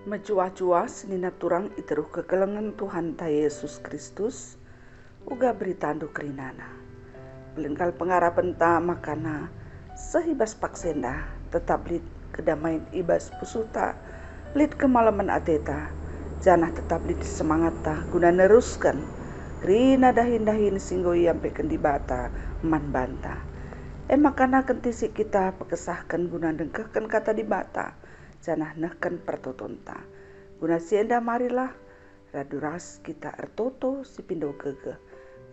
Mencuah-cuah senina turang iteruh kekelengan Tuhan ta Yesus Kristus uga beritandu kerinana. Belengkal pengarapan ta makana sehibas paksenda tetap lid kedamaian ibas pusuta lid kemalaman ateta janah tetap lid semangat ta guna neruskan rina dahin-dahin singgo yampe kendi bata man banta. Makana kentisi kita pekesahkan guna dengkehkan kata di bata janah nehkan pertotonta. Guna sienda marilah raduras kita ertoto si pindo gege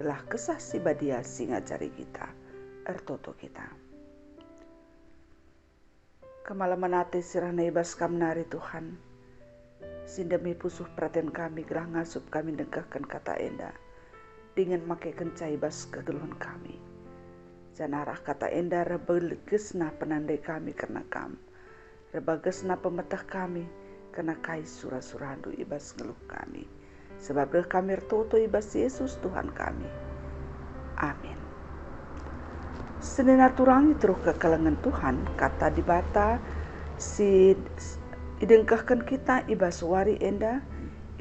gelah kesah si badia singa cari kita ertoto kita. Kemalaman ate sirana ibas kamnari Tuhan. Sindemi pusuh perhatian kami gelah ngasup kami dengkehkan kata enda. Dengan make kencai bas kegeluhan kami. Janarah kata enda rebelegesna penandai kami karena kam. Rebagesna pemetah kami karena kai surah-surandu ibas ngeluh kami. Sebab kami ertoto ibas Yesus Tuhan kami. Amin. Senena turangi teruh kekalengan Tuhan kata di bata si idengkahkan kita ibas wari enda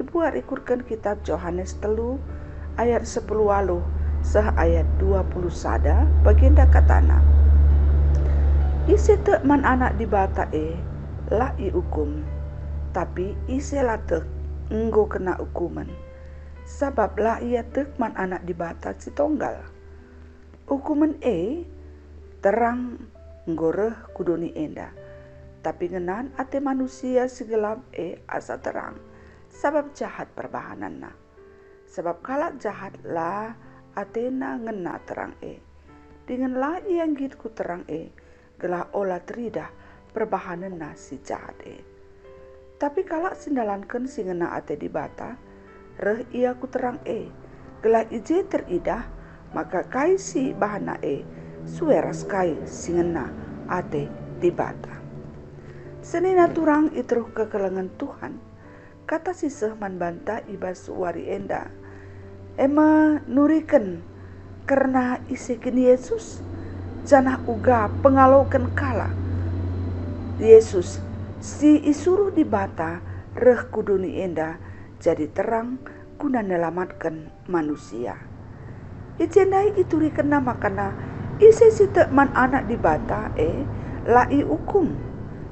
ibu ikurkan kitab Yohanes 3 ayat 10 walu sah ayat 20 sada baginda katana isi te man anak di bata la i hukum tapi isi latek enggo kena hukuman sabab la ia tek man anak di bata si tonggal hukuman terang nggoreh kudoni enda tapi ngenan ate manusia segelap asa terang sabab jahat perbahananna sebab kalak jahat lah atena ngena terang dengan la yang gitu terang gelah olah teridah perbahananna si jahat tapi kalak sindalankan si ngena ate di bata reh ia ku terang gelah ije teridah maka kai si bahana sueras kai si ngena ate di bata. Senina turang itruh kekelengan Tuhan kata si sehman banta ibas wari enda ema nuriken karena isikin Yesus janah uga pengalaukan kala Yesus si isuruh di bata reh kuduni enda jadi terang guna nelamatkan manusia ijendai ituri kena makana ise si tekman anak di bata lai hukum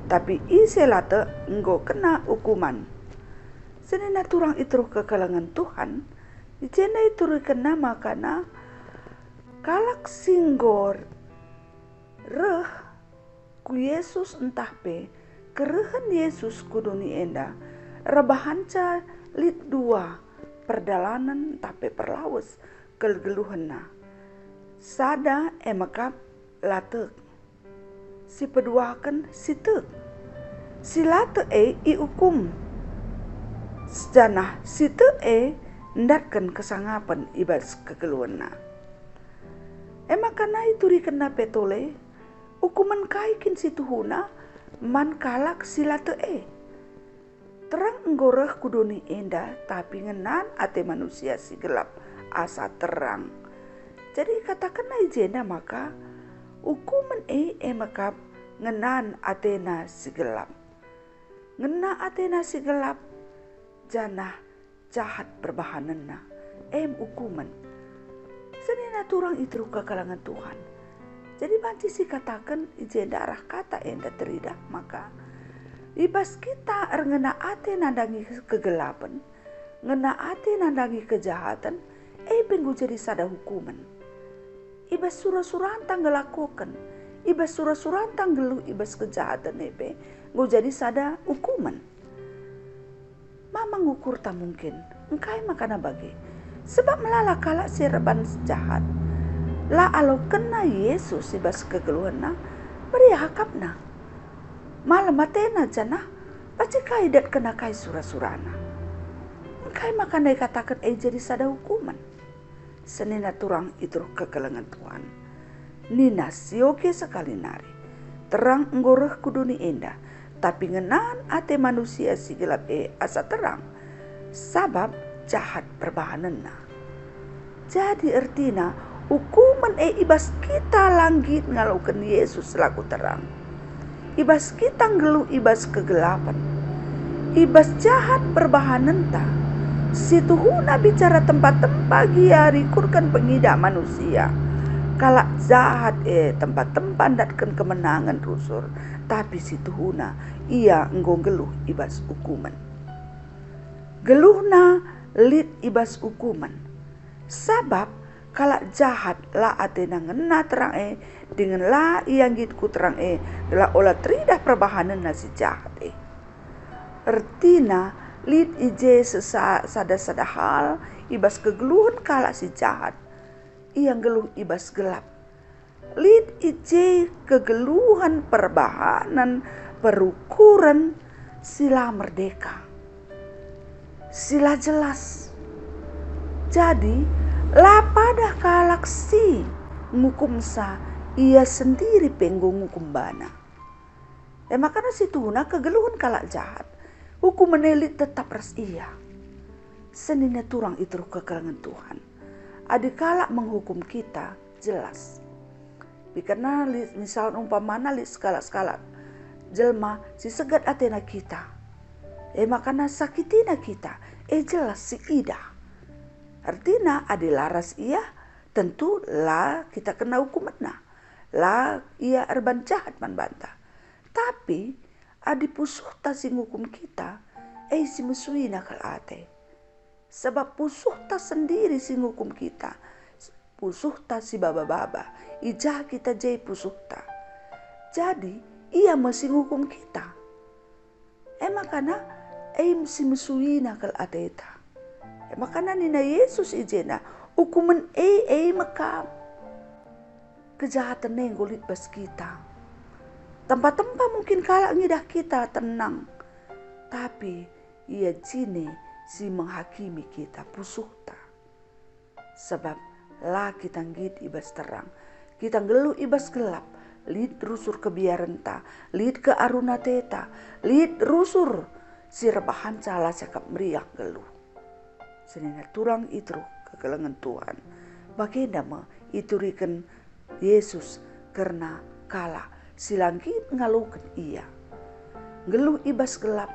tapi ise late enggo kena hukuman. Senina turang itruh kekalangan Tuhan ijendai ituri kena makana kalak singgor reh ku Yesus entah pe kerehen Yesus kuduni enda rebahanca lid dua perdalanan tapi perlawes kelgeluhena sada emakap latek si peduakan si tek si late i hukum sejanah si tek ndatkan kesangapan ibas kekeluhena makana itu rikena petole hukuman kaikin si tuhuna man kalak si late terang enggoreh kudoni enda tapi ngenan ate manusia si gelap asa terang jadi katakan ijena maka hukuman makap ngenan atena si gelap ngena atena si gelap janah jahat perbahanana hukuman senina turang itu kekalangan Tuhan jadi banci si katakan ijenda arah kata enda teridah maka ibas kita ngena ate nandangi kegelapan ngena ate nandangi kejahatan penggu jadi sada hukuman ibas surah-surantang ngelakukan ibas surah-surantang geluh ibas kejahatan nggo jadi sada hukuman mama ngukur tak mungkin engkai makana bagi sebab melala kalak si reban jahat la alo kena Yesus ibas kegeluhana beri hakapna malam matena janah pasti kaidat kena kai surah-surana engkai makana katakan jadi sada hukuman. Senina turang itu kekelengan Tuhan. Nina sioke sekali nari. Terang enggoreh kuduni enda. Tapi ngenan ate manusia si gelap asa terang. Sabab jahat perbahanana. Jadi artina hukuman ibas kita langgit ngalaukan Yesus selaku terang. Ibas kita ngelu ibas kegelapan. ibas jahat perbahanan ta. Situ huna bicara tempat-tempat giari kurkan pengida manusia. Kalak jahat tempat-tempat datkan kemenangan rusur. Tapi situ huna ia enggong geluh ibas hukuman. Geluhna lid ibas hukuman. Sabab kalak jahat la atena ngena terang dengan la yang gitku terang la olah tridah perbahanan nasi jahat Ertina lid ije sada hal ibas kegeluhan kalak si jahat. Yang geluh ibas gelap. Lid ije kegeluhan perbahanan perukuran sila merdeka. Sila jelas. Jadi la pada kalak si ngukum sa ia sendiri penggung ngukum bana. Makanya situna kegeluhan kalak jahat. Hukum menelit tetap ras iya. Senina turang itu kekalangan Tuhan. Adikala menghukum kita jelas. Karena misal umpamana skala jelma si segat atena kita. Makana sakitina kita. Jelas si ida. Artinya adilaras iya tentu lah kita kena hukuman. Lah ia erban jahat man bantah. Tapi adi pusuh ta si ngukum kita, si musuhina kal ate. Sebab pusuh ta sendiri si ngukum kita. Pusuh ta si baba-baba. Ijah kita jai pusuh ta. Jadi, ia masih ngukum kita. Makana, si musuhina kal ate ta. Makana nina Yesus ijena, hukuman makam. Kejahatan nenggolit bas kita. Tempat-tempat mungkin kalak ngidah kita tenang. Tapi ia jine si menghakimi kita pusuh ta. Sebab lah kita ngid ibas terang. Kita ngeluh ibas gelap. Lid rusur kebiaran ta. Lid ke aruna teta. Lid rusur si rebahan cala cakap meriak geluh. Senina turang itu kegelangan Tuhan. Bagaimana iturikan Yesus karena kalah. Silangkit ngalukan ia. Geluh ibas gelap.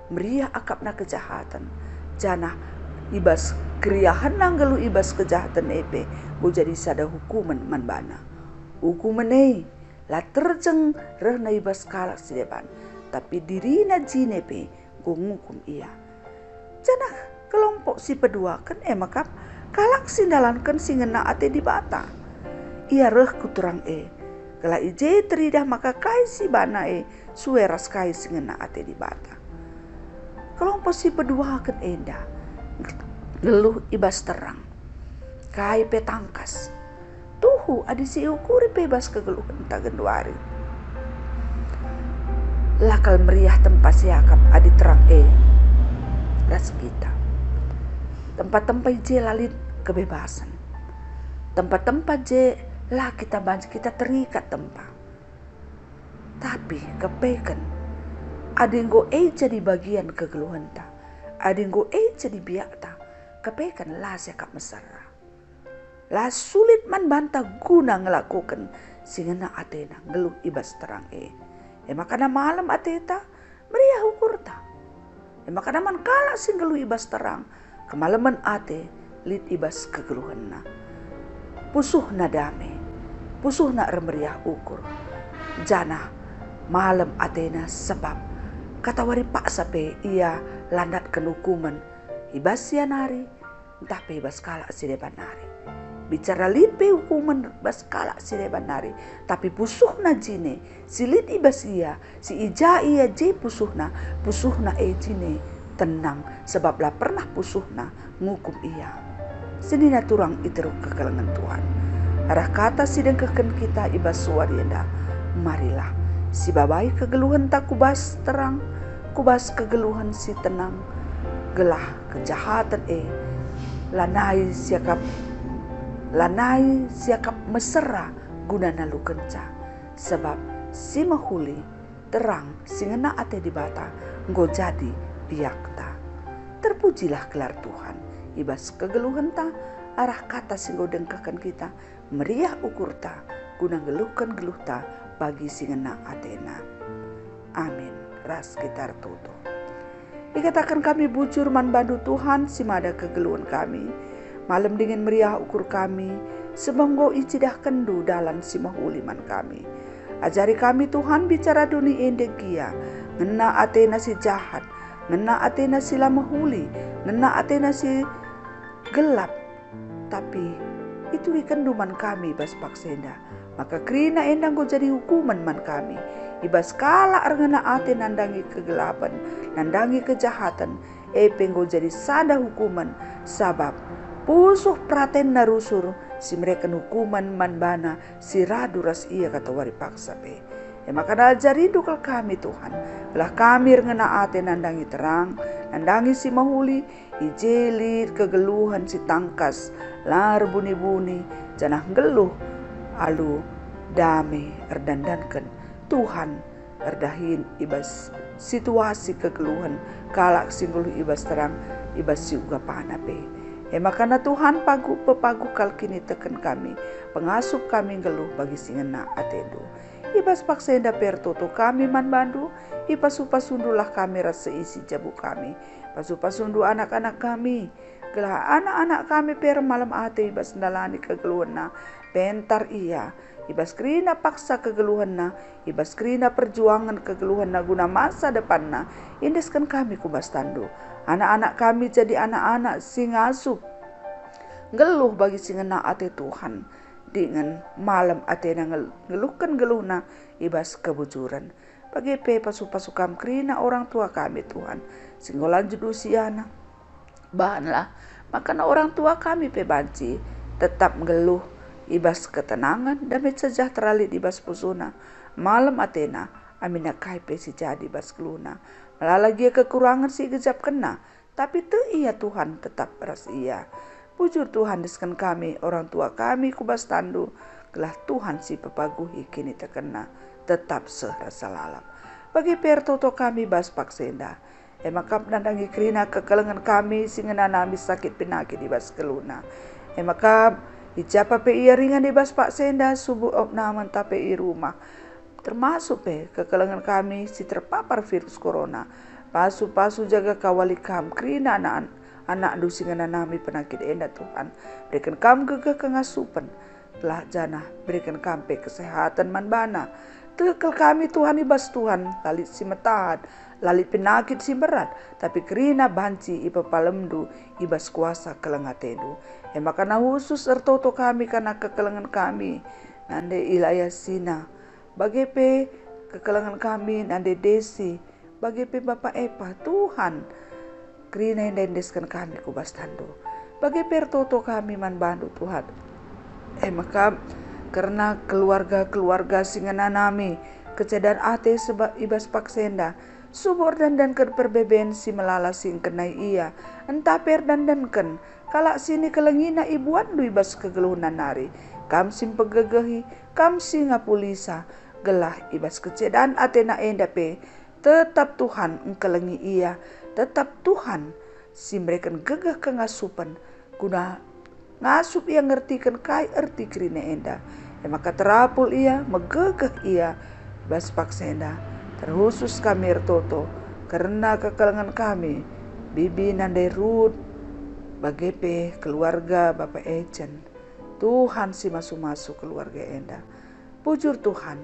Meriah akapna kejahatan. Jana ibas keriahan nang geluh ibas kejahatan Go jadi sada hukuman manbana. Hukuman la terjeng rehna ibas kalak sideban. Tapi dirina jinepe go ngukum ia. Jana kelompok si pedua kan makap kalak sindalankan singena ate di bata. Ia reh kuturang Kala ije teridah maka kai si bana sueras kai singena ate di bata. Kelompok si pedua akan enda. Geluh ibas terang. Kai petangkas. Tuhu adi si ukuri bebas kegeluhan tagenduari. Lakal meriah tempat siakap adi terang ras kita. Tempat-tempat je lalit kebebasan. Tempat-tempat je lah kita terikat tempat. Tapi kepekan adinggo jadi bagian kegeluhan ta. Adinggo jadi biak ta. Kepekan lah siakap mesara. Lah sulit man bantah guna ngelakukan singena atena ngeluh ibas terang makana malam ateta meriah ukur ta. Makana man kala sing ngeluh ibas terang kemalaman ate lid ibas kegeluhan na. Pusuh na dame, pusuh na remeriah ukur. Jana malam atena sebab katawari pak sape ia landatkan hukuman ibas sianari entah ibas kalak sideban nari. Bicara lipe hukuman bas kalak sideban nari, tapi pusuh na jine silit ibas ia si ija ia je pusuh na jine tenang sebab lah pernah pusuh na ngukum ia. Senina turang iteru kekalangan Tuhan. Arah kata sidang keken kita ibas suarienda. Marilah si babai kegeluhan tak kubas terang, kubas kegeluhan si tenang. Gelah kejahatan lanai siakap mesera guna nalu kenca. Sebab si mahuli terang singena ate di bata nggo jadi biakta. Terpujilah gelar Tuhan. Ibas kegeluhan ta arah kata singgo dengkakan kita meriah ukur ta guna geluhkan geluh ta bagi singena atena. Amin. Ras kita tutup. Dikatakan kami bujur man bandu Tuhan simada kegeluhan kami. Malam dingin meriah ukur kami, sebonggo icidah kendu dalan simahuliman kami. Ajari kami Tuhan bicara duni endegia, ngena atena si jahat, ngena atena si lamahuli, ngena atena si gelap. Tapi itu ikenduman kami bas paksenda. Maka krina endang go jadi hukuman man kami. Ibas kala arngena ate nandangi kegelapan, nandangi kejahatan, penggo jadi sada hukuman, sabab pusuh praten narusur si mereka hukuman manbana si radu ras ia kata wari paksa pe. Maka najari dukal kami Tuhan, belah kami arngena ate nandangi terang, nandangi si mahuli, ijelit kegeluhan si tangkas, lar buni-buni, janah geluh, alu damai erdandankan Tuhan erdahin ibas situasi kegeluhan kalak singguluh ibas terang ibas juga panape. Makana Tuhan pepagu kalkini teken kami pengasup kami geluh bagi singena atendu ibas paksenda pertoto kami man bandu ipasupasundulah kami rasa isi jabu kami pasupasundu anak-anak kami gelah anak-anak kami per malam ate ibas ndalani kegeluhana pentar iya ibas krina paksa kegeluhanna, ibas krina perjuangan kegeluhanna guna masa depanna, indeskan kami kubas tandu. Anak-anak kami jadi anak-anak sing asup geluh bagi singena ate Tuhan. Dengan malam ate na ngeluhkan geluhna ibas kebujuran. Bagi pe pasu-pasukam krina orang tua kami Tuhan. Singgolan judu siana. Bahanlah, makana orang tua kami pe banci tetap ngeluh ibas ketenangan damai sejahtera li ibas pusuna malam atena amina kaipe si jadi bas keluna malalagi kekurangan si gejap kena tapi tu iya Tuhan tetap ras iya bujur Tuhan diskan kami orang tua kami kubas tandu gelah Tuhan si pepaguhi kini terkena tetap serasa lalap bagi pertoto kami bas paksenda emakap nandangi krina kekelengan kami singena nami sakit penyakit ibas keluna emakap ijapa pe ia ringan di bas pak senda subuh opnaman tape i rumah termasuk pe kekelengan kami si terpapar virus corona pasu jaga kawali kam krina anak dusingan nami penyakit enda Tuhan berikan kam gegeh kengasupan telah jana berikan kam pe kesehatan manbana tekel kami Tuhan ibas Tuhan lalit si metahat lalit penyakit si berat tapi krina banci ipa palemdu ibas kuasa kelengatedu makana khusus ertoto kami karena kekelengan kami nande ilaya sina bagi pe kekelengan kami nande desi bagi pe Bapak Epa Tuhan krina endeskan kami kubas tandu bagi pe ertoto kami man bandu Tuhan maka karena keluarga singana nami kecedaan ate sebab ibas paksenda subur dandankan perbeben si melala sing kenai ia entah per dandankan kalak sini kelengina ibuan du ibas kegeluhunan nari kam sim pegegehi kam singa pulisa gelah ibas kecedaan atena endape tetap Tuhan engkelengi ia tetap Tuhan si mereka gegeh kengasupan guna ngasup ia ngertikan kai erti krine enda maka terapul ia megegeh ia bas paksenda terkhusus kami ertoto karena kekelengan kami bibi nandai Ruth bagepe keluarga Bapak Ejen Tuhan si masuk keluarga enda bujur Tuhan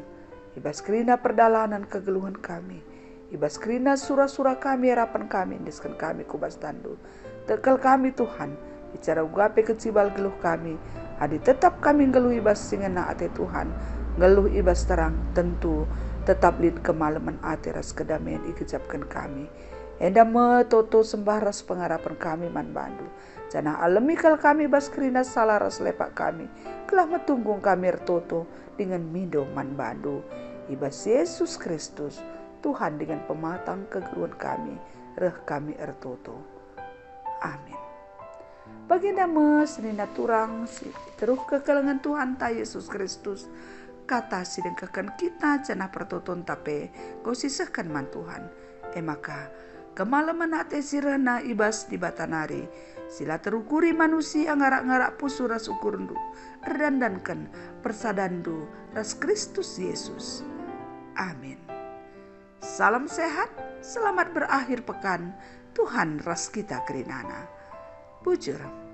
ibas krina perdalanan kegeluhan kami ibas krina surah-surah kami harapan kami indeskan kami kubas tandu tekel kami Tuhan bicara ugape kecibal geluh kami adi tetap kami geluh ibas singena ate Tuhan geluh ibas terang tentu tetap lid kemalaman atiras kedamaian ikejapkan kami enda metoto sembaras pengharapan kami man bandu jana alemikal kami bas krina salaras lepak kami kelah metunggung kami ertoto dengan mindo man bandu ibas Yesus Kristus Tuhan dengan pematang kegeluhan kami reh kami ertoto amin. Baginda mes nina turang teruh kekelengan Tuhan ta Yesus Kristus kata sidengkakan kita cenah pertoton tape kau sisakan man Tuhan maka kemalaman ate sirena ibas di batanari sila terukuri manusia ngarak-ngarak pusu ras ukurundu erdandankan persadandu ras Kristus Yesus amin. Salam sehat, selamat berakhir pekan Tuhan ras kita kerinana. Bujur.